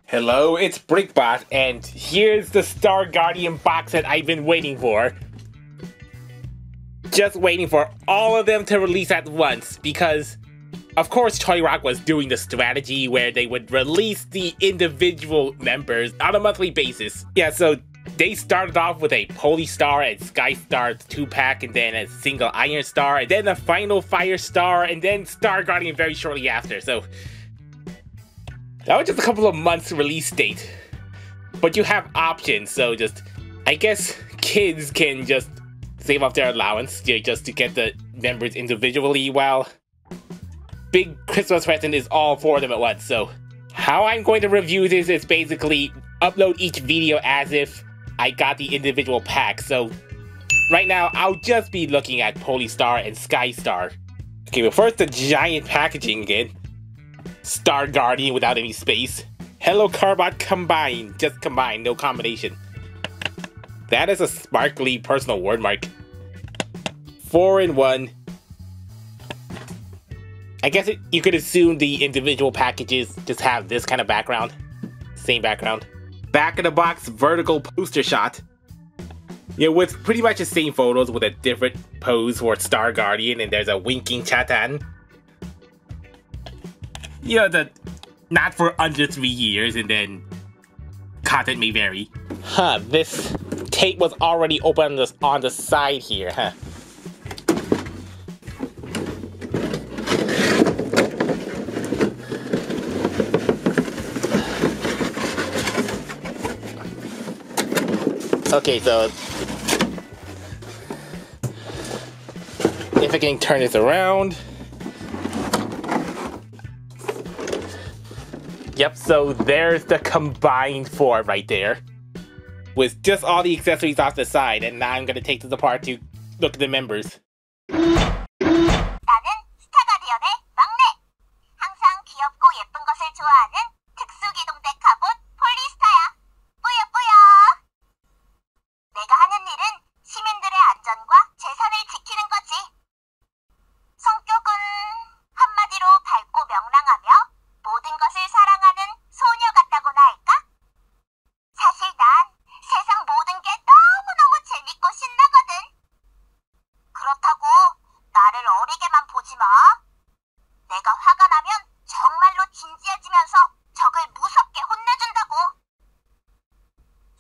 Hello, it's BrickBot, and here's the Star Guardian box that I've been waiting for. Just waiting for all of them to release at once, because of course Toy Rock was doing the strategy where they would release the individual members on a monthly basis. Yeah, so they started off with a Polistar and Skystar 2-pack, and then a single Iron Star, and then a final Fire Star, and then Star Guardian very shortly after, so that was just a couple of months release date. But you have options, so just, I guess kids can just save up their allowance just to get the members individually, while big Christmas present is all four of them at once. So how I'm going to review this is basically upload each video as if I got the individual pack. So right now I'll just be looking at Polistar and Skystar. Okay, but first the giant packaging again. Star Guardian without any space. Carbot combined. Just combined, no combination. That is a sparkly personal word mark. 4-in-1. I guess you could assume the individual packages just have this kind of background. Same background. Back of the box vertical poster shot. Yeah, with pretty much the same photos with a different pose for Star Guardian, and there's a winking Chatan. You know, the not for under 3 years, and then content may vary. Huh, this tape was already open on the side here, huh? Okay, so if I can turn this around. Yep, so there's the combined form right there, with just all the accessories off the side, and now I'm gonna take this apart to look at the members. 나는 스타가디언의 막내! 항상 귀엽고 예쁜 것을 좋아하는 특수기동대 카봇 폴리스타야! 뿌여뿌여! 내가 하는 일은 시민들의 안전과 재산을 지키는 거지. 성격은 한마디로 밝고 명랑하며 모든 것을 사랑하는 소녀 같다고나 할까? 사실 난 세상 모든 게 너무너무 재밌고 신나거든. 그렇다고 나를 어리게만 보지 마. 내가 화가 나면 정말로 진지해지면서 적을 무섭게 혼내준다고.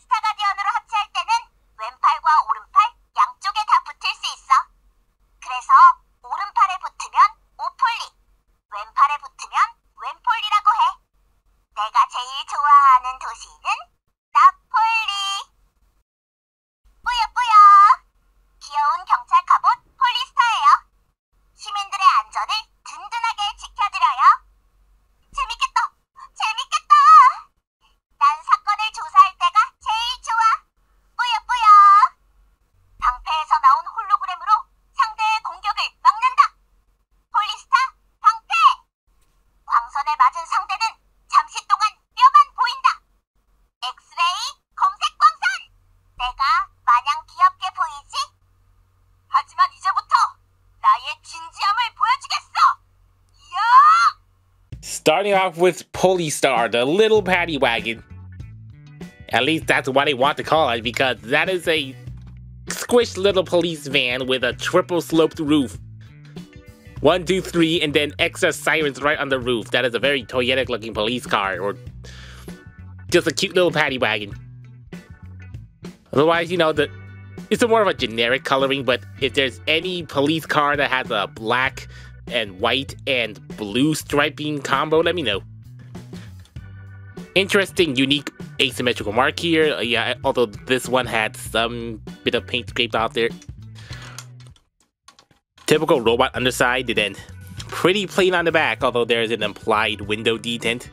스타가디언으로 합체할 때는 왼팔과 오른팔 양쪽에 다 붙을 수 있어. 그래서 오른팔에 붙으면 오폴리, 왼팔에 붙으면 왼폴리라고 해. 내가 제일 좋아하는 도시는 나폴리. 뿌여뿌여. 귀여운 경찰 카봇 폴리스타예요. 시민들의 안전을 든든하게 지켜드려요. 재밌겠다. 재밌겠다. 난 사건을 조사할 때가 제일 좋아. 뿌여뿌여. 방패에서 나온 홀로그램으로 상대의 공격을 막는다. 폴리스타 방패. 광선에 맞은 상대는 잠시 동안 뼈만 보인다. 엑스레이 검색 광선. 내가 마냥 귀엽게 보이지? 하지만 이제부터 나의 진지함을 보여주겠어. 이야! Starting off with Polistar, the little paddy wagon. At least that's what I want to call it, because that is a squished little police van with a triple sloped roof. 1, 2, 3, and then extra sirens right on the roof. That is a very toyetic looking police car, or just a cute little paddy wagon. Otherwise, you know, it's more of a generic coloring, but if there's any police car that has a black and white and blue striping combo, let me know. Interesting, unique asymmetrical mark here. Yeah, although this one had some bit of paint scraped off there. Typical robot underside, and then pretty plain on the back, although there's an implied window detent.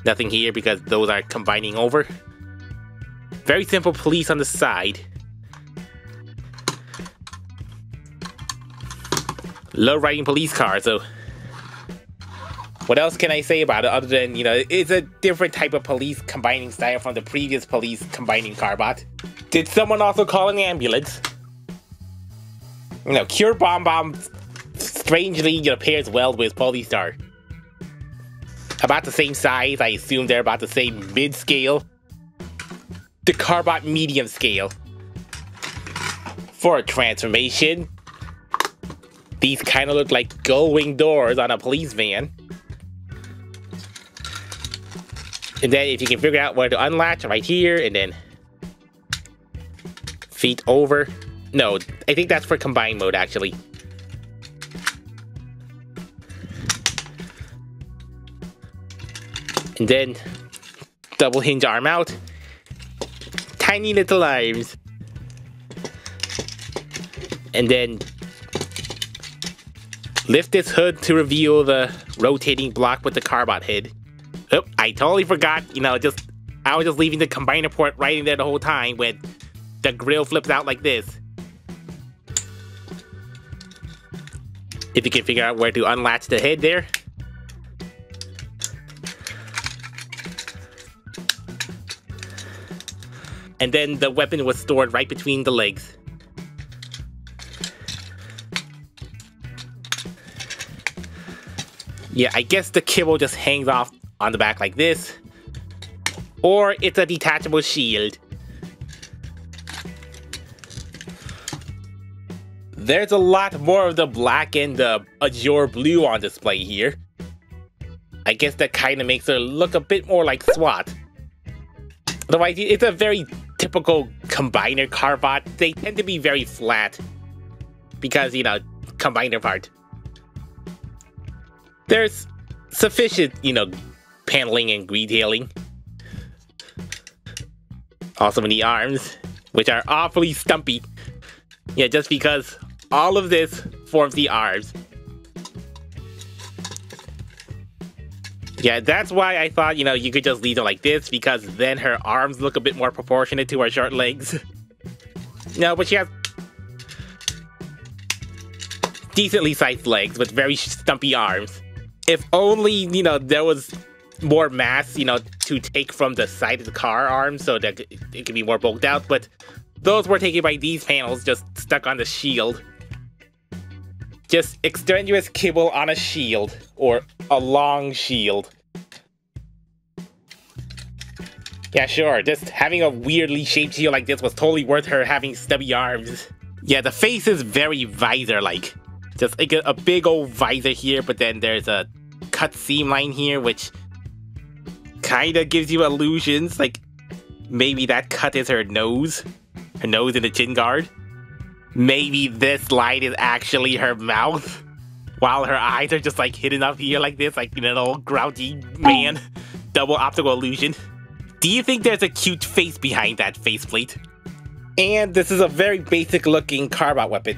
Nothing here because those are combining over. Very simple police on the side. Low riding police car, so what else can I say about it other than, you know, it's a different type of police combining style from the previous police combining Carbot. Did someone also call an ambulance? You know, Cure Bomb strangely, you know, pairs well with Polistar. about the same size. I assume they're about the same mid-scale. The Carbot medium scale. For a transformation, these kind of look like gull-wing doors on a police van. And then if you can figure out where to unlatch, right here, and then feet over. No, I think that's for combined mode, actually. And then double hinge arm out. Tiny little arms. And then lift this hood to reveal the rotating block with the Carbot head. Oh, I totally forgot, I was just leaving the combiner port right in there the whole time when the grill flips out like this. If you can figure out where to unlatch the head there. And then the weapon was stored right between the legs. Yeah, I guess the kibble just hangs off on the back like this. Or it's a detachable shield. There's a lot more of the black and the azure blue on display here. I guess that kind of makes her look a bit more like SWAT. Otherwise, it's a very typical combiner Carbot. They tend to be very flat. Because, combiner part. There's sufficient, paneling and detailing. Also in the arms, which are awfully stumpy. Yeah, just because all of this forms the arms. Yeah, that's why I thought, you could just leave them like this, because then her arms look a bit more proportionate to her short legs. No, but she has decently sized legs with very stumpy arms. If only, there was more mass, to take from the side of the car arms so that it could be more bulked out, but those were taken by these panels just stuck on the shield. Just extraneous kibble on a shield, or a long shield. Yeah, sure, just having a weirdly shaped shield like this was totally worth her having stubby arms. Yeah, the face is very visor-like. Just like a big old visor here, but then there's a cut seam line here, which kinda gives you illusions, like maybe that cut is her nose in the chin guard. Maybe this line is actually her mouth, while her eyes are just like hidden up here like this, like an old grouchy man. Double optical illusion. Do you think there's a cute face behind that faceplate? And this is a very basic looking Carbot weapon.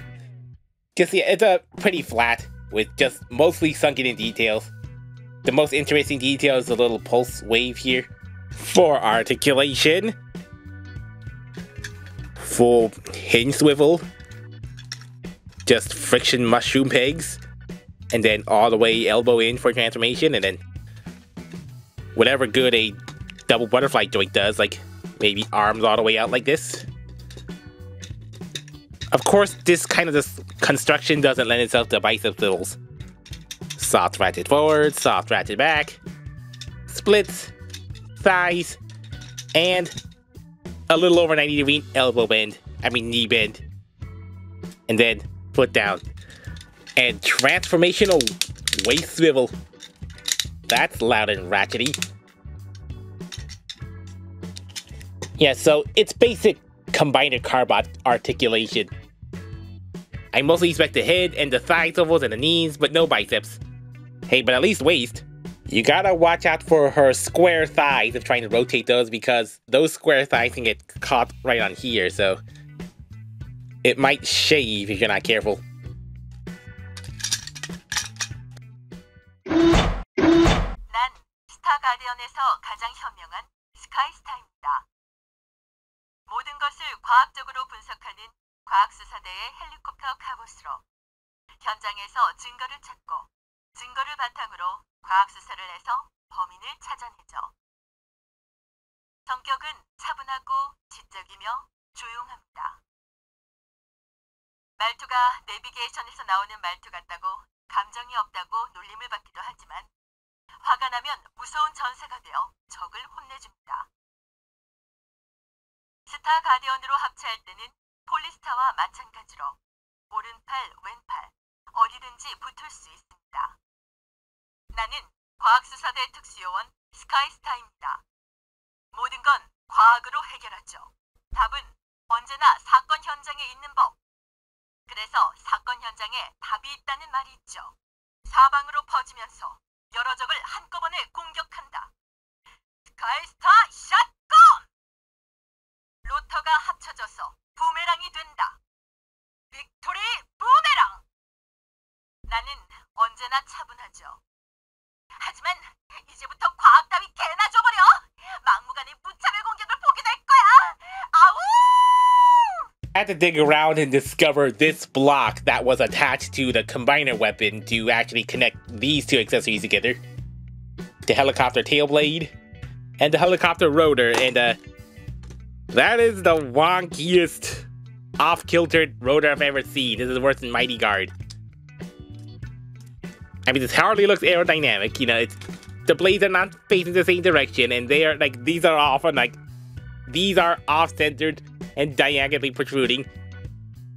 Just yeah, it's a pretty flat, with just mostly sunken in details. The most interesting detail is the little pulse wave here. For articulation, full hinge swivel, just friction mushroom pegs, and then all the way elbow in for transformation, and then whatever good a double butterfly joint does, like maybe arms all the way out like this. Of course, this kind of construction doesn't lend itself to bicep swivels. Soft ratchet forward, soft ratchet back, splits, thighs, and a little over 90 degree elbow bend, knee bend. And then foot down. And transformational waist swivel. That's loud and ratchety. Yeah, so it's basic combiner Carbot articulation. I mostly expect the head and the thigh swivels and the knees, but no biceps. Hey, but at least waist. You gotta watch out for her square thighs if trying to rotate those, because those square thighs can get caught right on here, so it might shave if you're not careful. 난 스타 가디언에서 가장 현명한 스카이스타입니다. 모든 것을 과학적으로 분석하는 과학수사대의 헬리콥터 카봇으로 현장에서 증거를 찾고 증거를 바탕으로 과학수사를 해서 범인을 찾아내죠. 성격은 차분하고 지적이며 조용합니다. 말투가 내비게이션에서 나오는 말투 같다고 감정이 없다고 놀림을 받기도 하지만 화가 나면 무서운 전사가 되어 적을 혼내줍니다. 스타 가디언으로 합체할 때는 폴리스타와 마찬가지로 오른팔, 왼팔 어디든지 붙을 수 있습니다. 나는 과학수사대 특수요원 스카이스타입니다. 모든 건 과학으로 해결하죠. 답은 언제나 사건 현장에 있는 법. 그래서 사건 현장에 답이 있다는 말이 있죠. 사방으로 퍼지면서 여러 적을 한꺼번에 공격한다. 스카이스타 샷건! 로터가 합쳐져서 부메랑이 된다. 빅토리 부메랑! 나는 언제나 차분하죠. 하지만 이제부터 과학 따위 개나 줘버려! 막무가내 무차별 공격을 보게 될 거야! 아우! I had to dig around and discover this block that was attached to the combiner weapon to actually connect these two accessories together. The helicopter tail blade and the helicopter rotor, and that is the wonkiest off-kiltered rotor I've ever seen. This is worse than Mighty Guard. I mean, this hardly looks aerodynamic, you know, the blades are not facing the same direction, and they are, like, these are often, like, these are off-centered and diagonally protruding,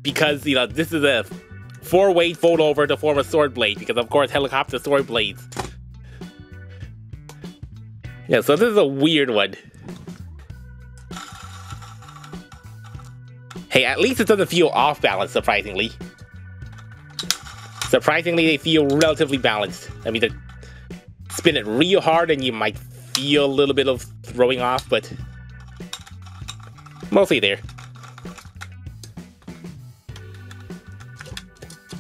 because, you know, this is a 4-way fold over to form a sword blade, because, of course, helicopter sword blades. Yeah, so this is a weird one. Hey, at least it doesn't feel off-balance, surprisingly. Surprisingly, they feel relatively balanced. I mean, spin it real hard and you might feel a little bit of throwing off, but mostly there.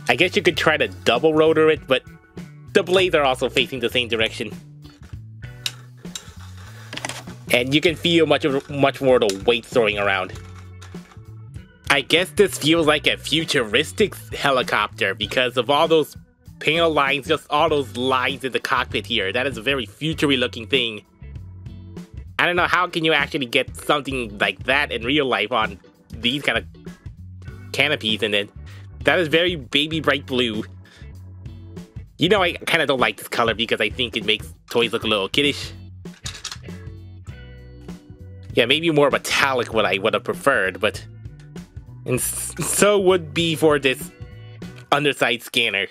I guess you could try to double rotor it, but the blades are also facing the same direction. And you can feel much more of the weight throwing around. I guess this feels like a futuristic helicopter because of all those panel lines, just all those lines in the cockpit here. That is a very futury looking thing. I don't know, how can you actually get something like that in real life on these kind of canopies? And then that is very baby bright blue. You know, I kind of don't like this color because I think it makes toys look a little kiddish. Yeah, maybe more metallic what I would have preferred, but... And so would be for this underside scanner.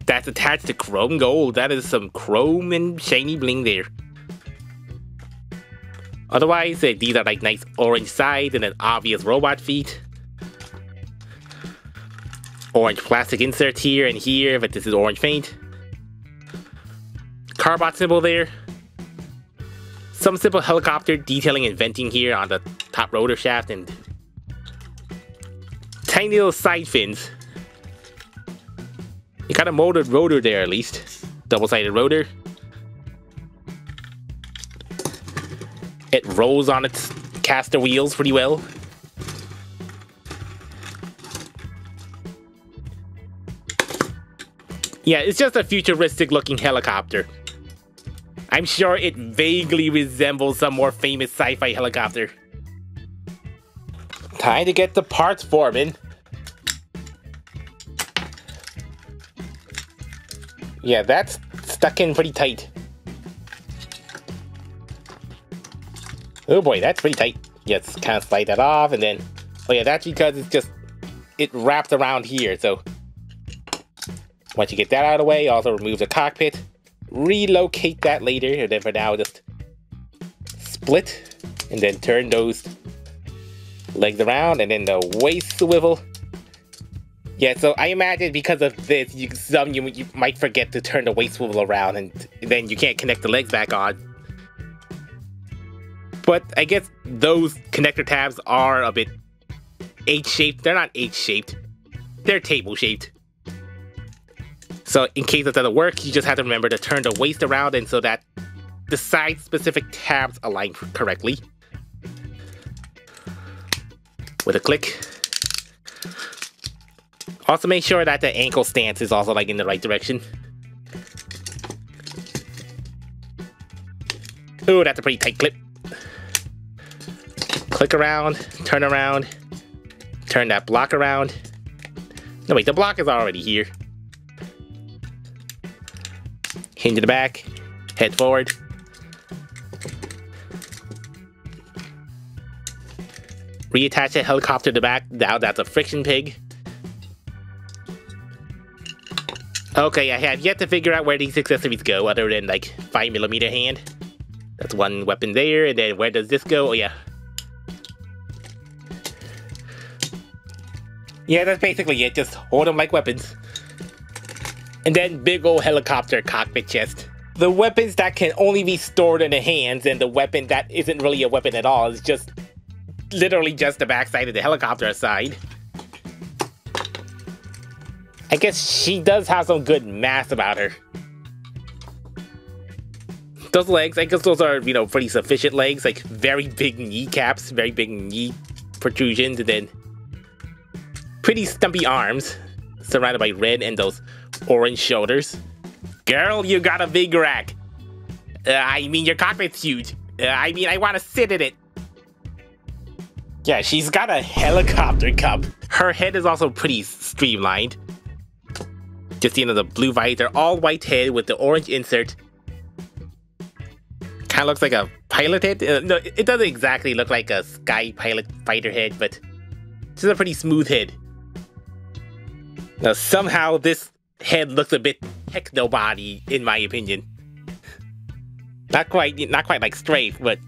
That's attached to chrome gold. That is some chrome and shiny bling there. Otherwise, these are like nice orange sides and then obvious robot feet. Orange plastic inserts here and here, but this is orange paint. Carbot symbol there. Some simple helicopter detailing and venting here on the top rotor shaft, and tiny little side fins. You got a molded rotor there at least. Double-sided rotor. It rolls on its caster wheels pretty well. Yeah, it's just a futuristic looking helicopter. I'm sure it vaguely resembles some more famous sci-fi helicopter. Time to get the parts forming. Yeah, that's stuck in pretty tight. Oh boy, that's pretty tight. Yeah, let's kind of slide that off, and then... Oh yeah, that's because it wraps around here, so... Once you get that out of the way, also remove the cockpit. Relocate that later, and then for now, just... split, and then turn those legs around, and then the waist swivel. Yeah, so I imagine because of this, you might forget to turn the waist swivel around, and then you can't connect the legs back on. But I guess those connector tabs are a bit H-shaped. They're not H-shaped. They're table-shaped. So in case that doesn't work, you just have to remember to turn the waist around and so that the side-specific tabs align correctly. With a click. Also make sure that the ankle stance is also like in the right direction. Ooh, that's a pretty tight clip. Click around, turn that block around. No wait, the block is already here. Hinge in the back. Head forward. Reattach the helicopter to the back. Now that's a friction pig. Okay, I have yet to figure out where these accessories go other than like 5mm hand. That's one weapon there, and then where does this go? Oh yeah. Yeah, that's basically it. Just hold them like weapons. And then big old helicopter cockpit chest. The weapons that can only be stored in the hands, and the weapon that isn't really a weapon at all is just literally just the backside of the helicopter side. I guess she does have some good mass about her. Those legs, I guess those are, you know, pretty sufficient legs. Like, very big kneecaps, very big knee protrusions, and then pretty stumpy arms, surrounded by red and those orange shoulders. Girl, you got a big rack. I mean, your cockpit's huge. I mean, I want to sit in it. Yeah, she's got a helicopter cup. Her head is also pretty streamlined. Just, you know, the blue visor, all white head with the orange insert. Kind of looks like a pilot head. No, it doesn't exactly look like a Sky Pilot fighter head, but it's just a pretty smooth head. Now, somehow this head looks a bit techno body, in my opinion. Not quite like straight, but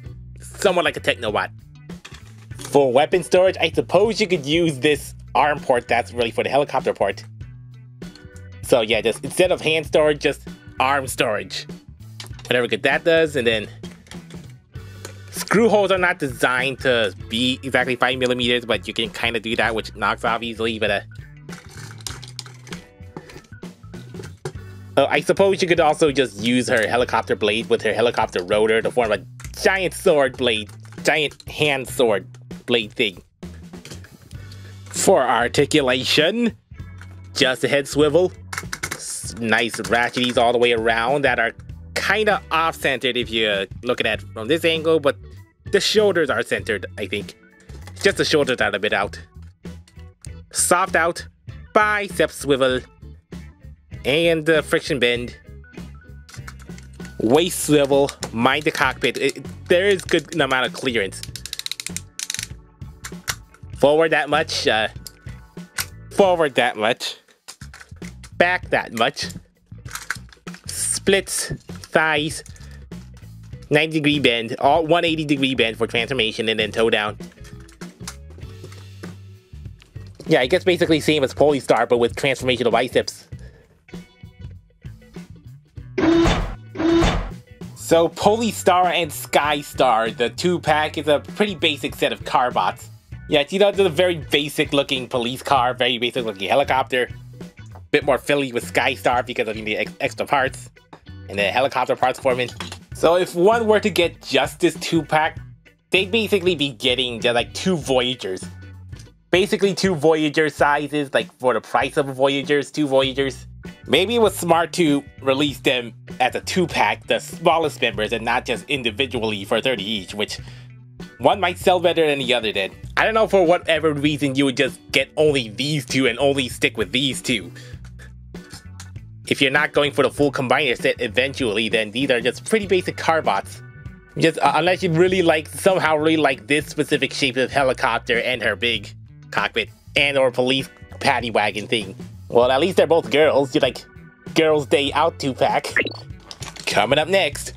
somewhat like a technobot. For weapon storage, I suppose you could use this arm port that's really for the helicopter port. So yeah, just instead of hand storage, just arm storage. Whatever good that does, and then screw holes are not designed to be exactly 5mm, but you can kind of do that, which knocks off easily, but I suppose you could also just use her helicopter blade with her helicopter rotor to form a giant sword blade, giant hand sword blade thing. For articulation, just a head swivel, nice ratcheties all the way around that are kind of off-centered if you look at it from this angle, but the shoulders are centered, I think. Just the shoulders are a bit out. Soft out, bicep swivel, and the friction bend. Waist swivel, mind the cockpit. There is good amount of clearance. Forward that much, forward that much, back that much, splits, thighs, 90-degree bend, all 180-degree bend for transformation, and then toe down. Yeah, I guess basically same as Polistar, but with transformational biceps. So Polistar and Skystar, the two-pack, is a pretty basic set of Carbots. Yeah, you know, it's a very basic looking police car, very basic looking helicopter. Bit more Philly with Skystar because of the extra parts and the helicopter parts forming. So if one were to get just this two-pack, they'd basically be getting just like 2 Voyagers. Basically 2 Voyager sizes, like for the price of Voyagers, 2 Voyagers. Maybe it was smart to release them as a 2-pack, the smallest members, and not just individually for 30 each, which one might sell better than the other did. I don't know, for whatever reason you would just get only these 2 and only stick with these 2. If you're not going for the full combiner set eventually, then these are just pretty basic Carbots. Just unless you really like, somehow really like this specific shape of helicopter and her big cockpit and or police paddy wagon thing. Well, at least they're both girls. You're like, Girls Day Out 2-pack. Coming up next.